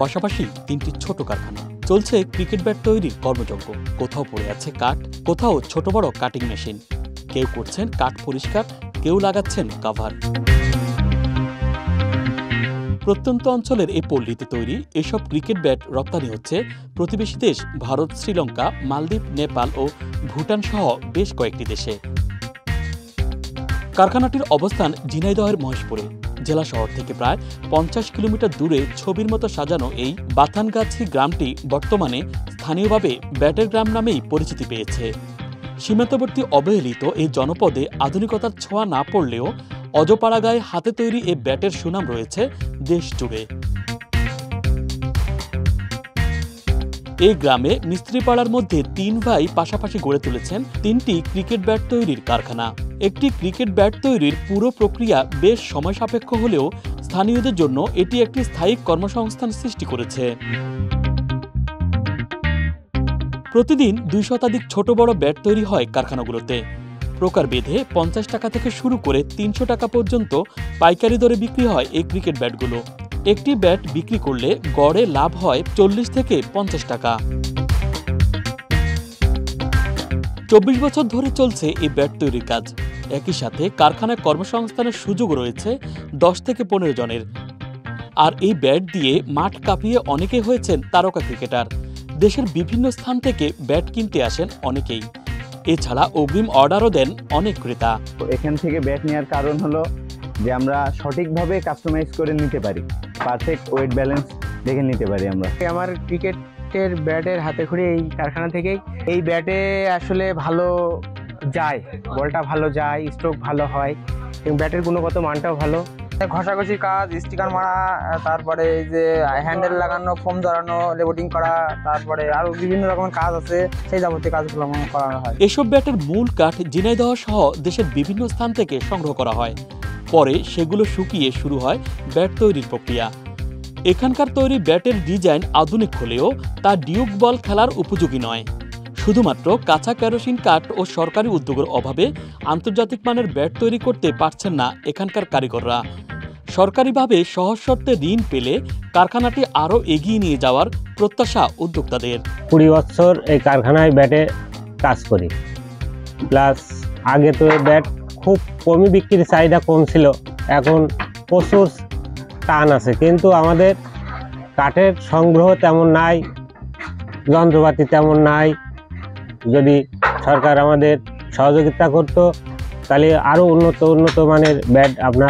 পাশাপাশি 3টি ছোট কারখানা। চলছে ক্রিকেট ব্যাট তৈরির কর্মযজ্ঞ। কোথাও পড়ে আছে কাঠ, কোথাও ছোট বড় কাটিং মেশিন। কেউ করছেন কাঠ পরিষ্কার, কেউ লাগাচ্ছেন কাভার। প্রত্যন্ত অঞ্চলের এই পল্লীতে তৈরি এসব ক্রিকেট ব্যাট রপ্তানি হচ্ছে প্রতিবেশী দেশ ভারত, শ্রীলঙ্কা, মালদ্বীপ, নেপাল ও ভুটান সহ বেশ কয়েকটি দেশে। কারখানাটির অবস্থান ঝিনাইদহের মহেশপুরে। জেলা শহর থেকে প্রায় 50 কিলোমিটার দূরে ছবির মতো সাজানো এই বাথানগাছি গ্রামটি বর্তমানে স্থানীয়ভাবে ব্যাটের গ্রাম নামেই পরিচিতি পেয়েছে। সীমান্তবর্তী অবহেলিত এই জনপদে আধুনিকতার ছোঁয়া না পড়লেও অজপাড়াগায় হাতে তৈরি এই ব্যাটের সুনাম রয়েছে দেশ জুড়ে। এই গ্রামে মিস্ত্রিপাড়ার মধ্যে 3 ভাই পাশাপাশি গড়ে তুলেছেন 3টি ক্রিকেট ব্যাট তৈরির কারখানা। একটি ক্রিকেট ব্যাট তৈরির পুরো প্রক্রিয়া বেশ সময় সাপেক্ষ হলেও স্থানীয়দের জন্য এটি একটি স্থায়ী কর্মসংস্থান সৃষ্টি করেছে। প্রতিদিন 2 শতাধিক ছোট বড় ব্যাট তৈরি হয় কারখানাগুলোতে। প্রকারভেদে 50 টাকা থেকে শুরু করে 300 টাকা পর্যন্ত পাইকারি দরে বিক্রি হয় এই ক্রিকেট ব্যাটগুলো। একটি ব্যাট বিক্রি করলে গড়ে লাভ হয় 40 থেকে 50 টাকা। 24 বছর ধরে চলছে এই ব্যাট তৈরির কাজ। একই সাথে কারখানায় কর্মসংস্থানের সুযোগ রয়েছে 10 থেকে 15 জনের। আর এই ব্যাট দিয়ে মাঠ কাঁপিয়ে অনেকে হয়েছেন তারকা ক্রিকেটার। দেশের বিভিন্ন স্থান থেকে ব্যাট কিনতে আসেন অনেকেই। এছাড়া অগ্রিম অর্ডারও দেন অনেক ক্রেতা। এখান থেকে ব্যাট নেওয়ার কারণ হলো যে আমরা সঠিকভাবে কাস্টমাইজ করে নিতে পারি, পারফেক্ট ওয়েট ব্যালেন্স দেখে নিতে পারি আমরা। আমার ক্রিকেটের ব্যাটের হাতে খড়ি এই কারখানা থেকেই। এই ব্যাটে আসলে ভালো যায়, বলটা ভালো যায়, স্ট্রোক ভালো হয় এবং ব্যাটের গুণগত মানটাও ভালো। ঘষাঘষির কাজ, স্টিকার মারা, তারপরে এই যে হ্যান্ডেল লাগানো, ফোম ধরানো, লেবেলিং করা, তারপরে আরো বিভিন্ন রকমের কাজ আছে, সেই যাবতীয় কাজগুলো করানো হয়। এসব ব্যাটের মূল কাঠ ঝিনাইদহ সহ দেশের বিভিন্ন স্থান থেকে সংগ্রহ করা হয়। পরে সেগুলো শুকিয়ে শুরু হয় ব্যাট তৈরির প্রক্রিয়া। এখানকার তৈরি ব্যাটের ডিজাইন আধুনিক হলেও তা ডিউক বল খেলার উপযোগী নয়। শুধুমাত্র কাঁচা কেরোসিন কাঠ ও সরকারি উদ্যোগের অভাবে আন্তর্জাতিক মানের ব্যাট তৈরি করতে পারছেন না এখানকার কারিগররা। সরকারিভাবে সহজ শর্তে ঋণ পেলে কারখানাটি আরও এগিয়ে নিয়ে যাওয়ার প্রত্যাশা উদ্যোক্তাদের। 20 বছর এই কারখানায় ব্যাটে কাজ করি, প্লাস আগে তো ব্যাট খুব কমই বিক্রির চাহিদা কম ছিল, এখন প্রচুর টান আছে, কিন্তু আমাদের কাঠের সংগ্রহ তেমন নাই, যন্ত্রপাতি তেমন নাই। যদি সরকার আমাদের সহযোগিতা করতো তাহলে আরও উন্নত মানের ব্যাট আমরা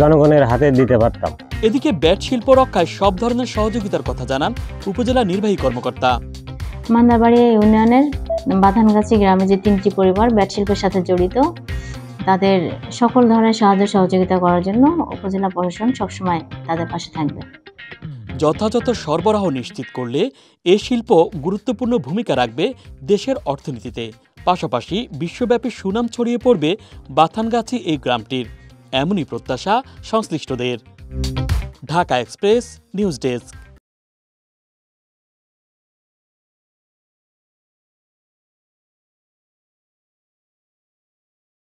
জনগণের হাতে দিতে পারতাম। এদিকে ব্যাট শিল্প রক্ষায় সব ধরনের সহযোগিতার কথা জানান উপজেলা নির্বাহী কর্মকর্তা। মান্দাবাড়ি ইউনিয়নের বাথানগাছি গ্রামে যে 3টি পরিবার ব্যাট শিল্পের সাথে জড়িত, তাদের সকল ধরনের সাহায্য সহযোগিতা করার জন্য উপজেলা প্রশাসন সবসময় তাদের পাশে থাকবে। যথাযথ সরবরাহ নিশ্চিত করলে এ শিল্প গুরুত্বপূর্ণ ভূমিকা রাখবে দেশের অর্থনীতিতে। পাশাপাশি বিশ্বব্যাপী সুনাম ছড়িয়ে পড়বে বাথানগাছি এই গ্রামটির। এমনই প্রত্যাশা সংশ্লিষ্টদের। Dhaka express news desk.